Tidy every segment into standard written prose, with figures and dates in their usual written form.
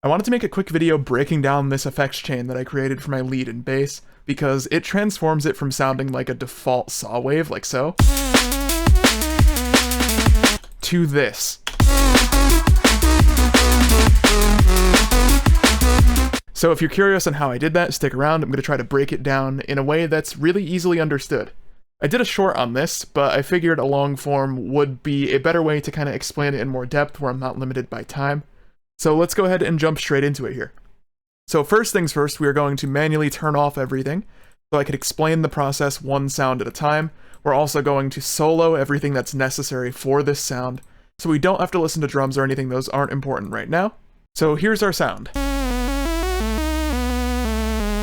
I wanted to make a quick video breaking down this effects chain that I created for my lead and bass, because it transforms it from sounding like a default saw wave, like so, to this. So if you're curious on how I did that, stick around. I'm going to try to break it down in a way that's really easily understood. I did a short on this, but I figured a long form would be a better way to kind of explain it in more depth where I'm not limited by time. So let's go ahead and jump straight into it here. So first things first, we are going to manually turn off everything so I can explain the process one sound at a time. We're also going to solo everything that's necessary for this sound, so we don't have to listen to drums or anything. Those aren't important right now. So here's our sound.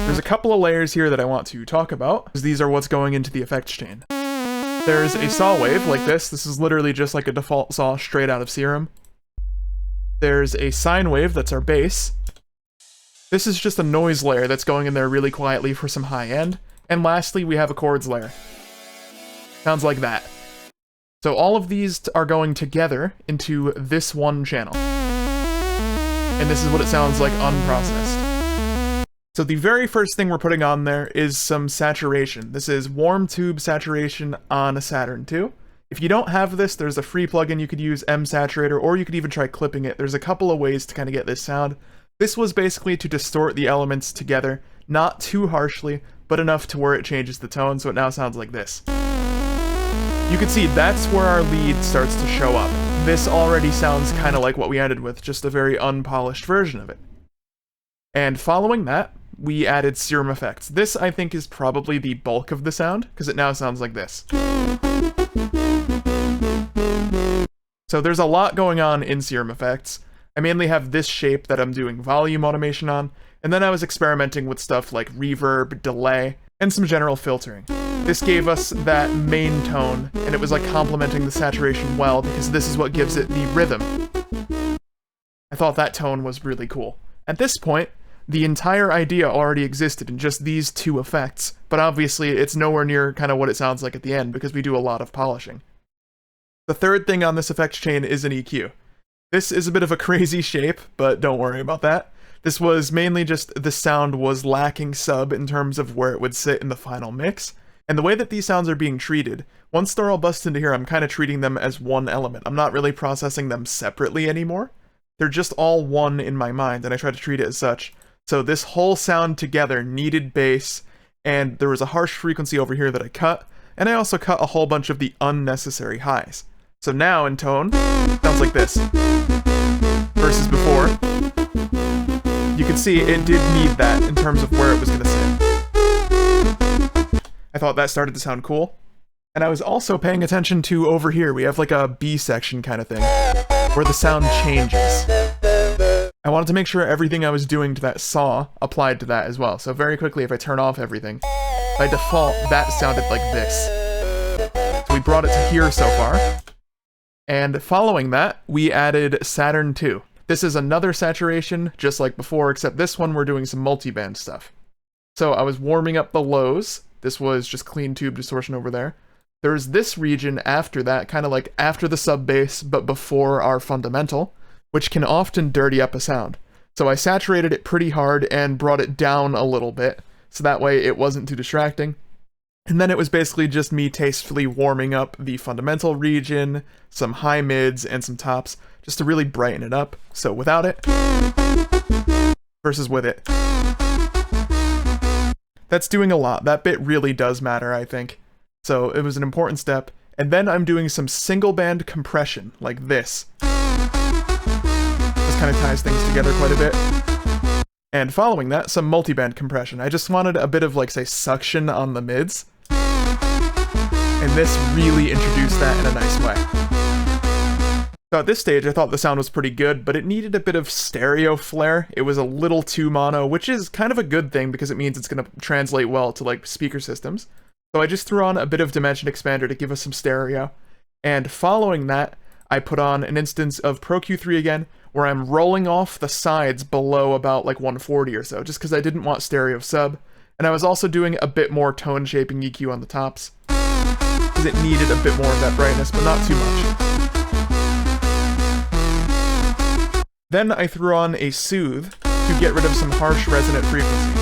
There's a couple of layers here that I want to talk about, because these are what's going into the effects chain. There's a saw wave like this. This is literally just like a default saw straight out of Serum. There's a sine wave, that's our bass. This is just a noise layer that's going in there really quietly for some high end. And lastly, we have a chords layer. Sounds like that. So all of these are going together into this one channel. And this is what it sounds like unprocessed. So the very first thing we're putting on there is some saturation. This is warm tube saturation on a Saturn II. If you don't have this, there's a free plugin you could use, M Saturator, or you could even try clipping it. There's a couple of ways to kind of get this sound. This was basically to distort the elements together, not too harshly, but enough to where it changes the tone, so it now sounds like this. You can see that's where our lead starts to show up. This already sounds kind of like what we ended with, just a very unpolished version of it. And following that, we added Serum effects. This, I think, is probably the bulk of the sound, because it now sounds like this. So there's a lot going on in Serum effects. I mainly have this shape that I'm doing volume automation on, and then I was experimenting with stuff like reverb, delay, and some general filtering. This gave us that main tone, and it was like complementing the saturation well, because this is what gives it the rhythm. I thought that tone was really cool. At this point, the entire idea already existed in just these two effects, but obviously it's nowhere near kind of what it sounds like at the end, because we do a lot of polishing. The third thing on this effects chain is an EQ. This is a bit of a crazy shape, but don't worry about that. This was mainly just the sound was lacking sub in terms of where it would sit in the final mix, and the way that these sounds are being treated, once they're all busted into here, I'm kind of treating them as one element. I'm not really processing them separately anymore. They're just all one in my mind, and I try to treat it as such. So this whole sound together needed bass, and there was a harsh frequency over here that I cut, and I also cut a whole bunch of the unnecessary highs. So now in tone, sounds like this. Versus before, you can see it did need that in terms of where it was going to sit. I thought that started to sound cool. And I was also paying attention to over here, we have like a B section kind of thing, where the sound changes. I wanted to make sure everything I was doing to that saw applied to that as well. So very quickly, if I turn off everything, by default, that sounded like this. So we brought it to here so far. And following that, we added Saturn II. This is another saturation, just like before, except this one we're doing some multiband stuff. So I was warming up the lows. This was just clean tube distortion over there. There's this region after that, kind of like after the sub bass, but before our fundamental, which can often dirty up a sound. So I saturated it pretty hard and brought it down a little bit, so that way it wasn't too distracting. And then it was basically just me tastefully warming up the fundamental region, some high mids, and some tops, just to really brighten it up. So without it, versus with it. That's doing a lot. That bit really does matter, I think. So it was an important step. And then I'm doing some single band compression, like this. This kind of ties things together quite a bit. And following that, some multiband compression. I just wanted a bit of, like, say, suction on the mids. And this really introduced that in a nice way. So at this stage, I thought the sound was pretty good, but it needed a bit of stereo flair. It was a little too mono, which is kind of a good thing because it means it's going to translate well to, like, speaker systems. So I just threw on a bit of dimension expander to give us some stereo. And following that, I put on an instance of Pro Q3 again, where I'm rolling off the sides below about like 140 or so, just because I didn't want stereo sub. And I was also doing a bit more tone shaping EQ on the tops, because it needed a bit more of that brightness, but not too much. Then I threw on a soothe to get rid of some harsh resonant frequencies.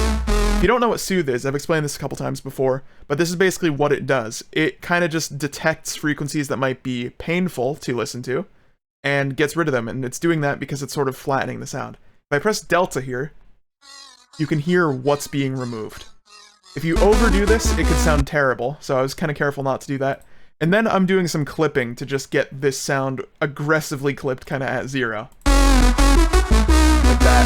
If you don't know what soothe is, I've explained this a couple times before, but this is basically what it does. It kind of just detects frequencies that might be painful to listen to, and gets rid of them, and it's doing that because it's sort of flattening the sound. If I press delta here, you can hear what's being removed. If you overdo this, it could sound terrible, so I was kind of careful not to do that. And then I'm doing some clipping to just get this sound aggressively clipped kind of at 0. Like that.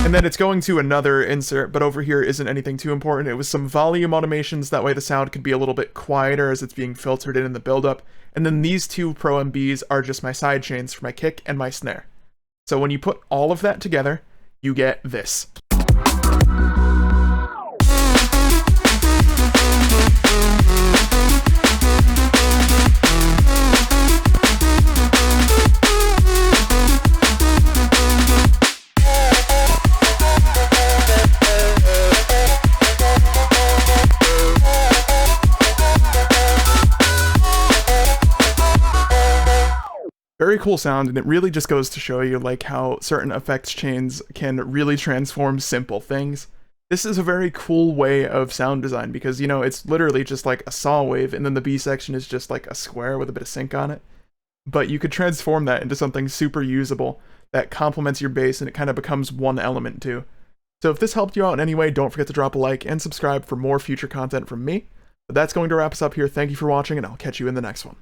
And then it's going to another insert, but over here isn't anything too important. It was some volume automations, that way the sound could be a little bit quieter as it's being filtered in the build-up. And then these two Pro MBs are just my side chains for my kick and my snare. So when you put all of that together, you get this. Very cool sound, and it really just goes to show you like how certain effects chains can really transform simple things. This is a very cool way of sound design because, you know, it's literally just like a saw wave, and then the B section is just like a square with a bit of sync on it. But you could transform that into something super usable that complements your bass, and it kind of becomes one element too. So if this helped you out in any way, don't forget to drop a like and subscribe for more future content from me. But that's going to wrap us up here. Thank you for watching, and I'll catch you in the next one.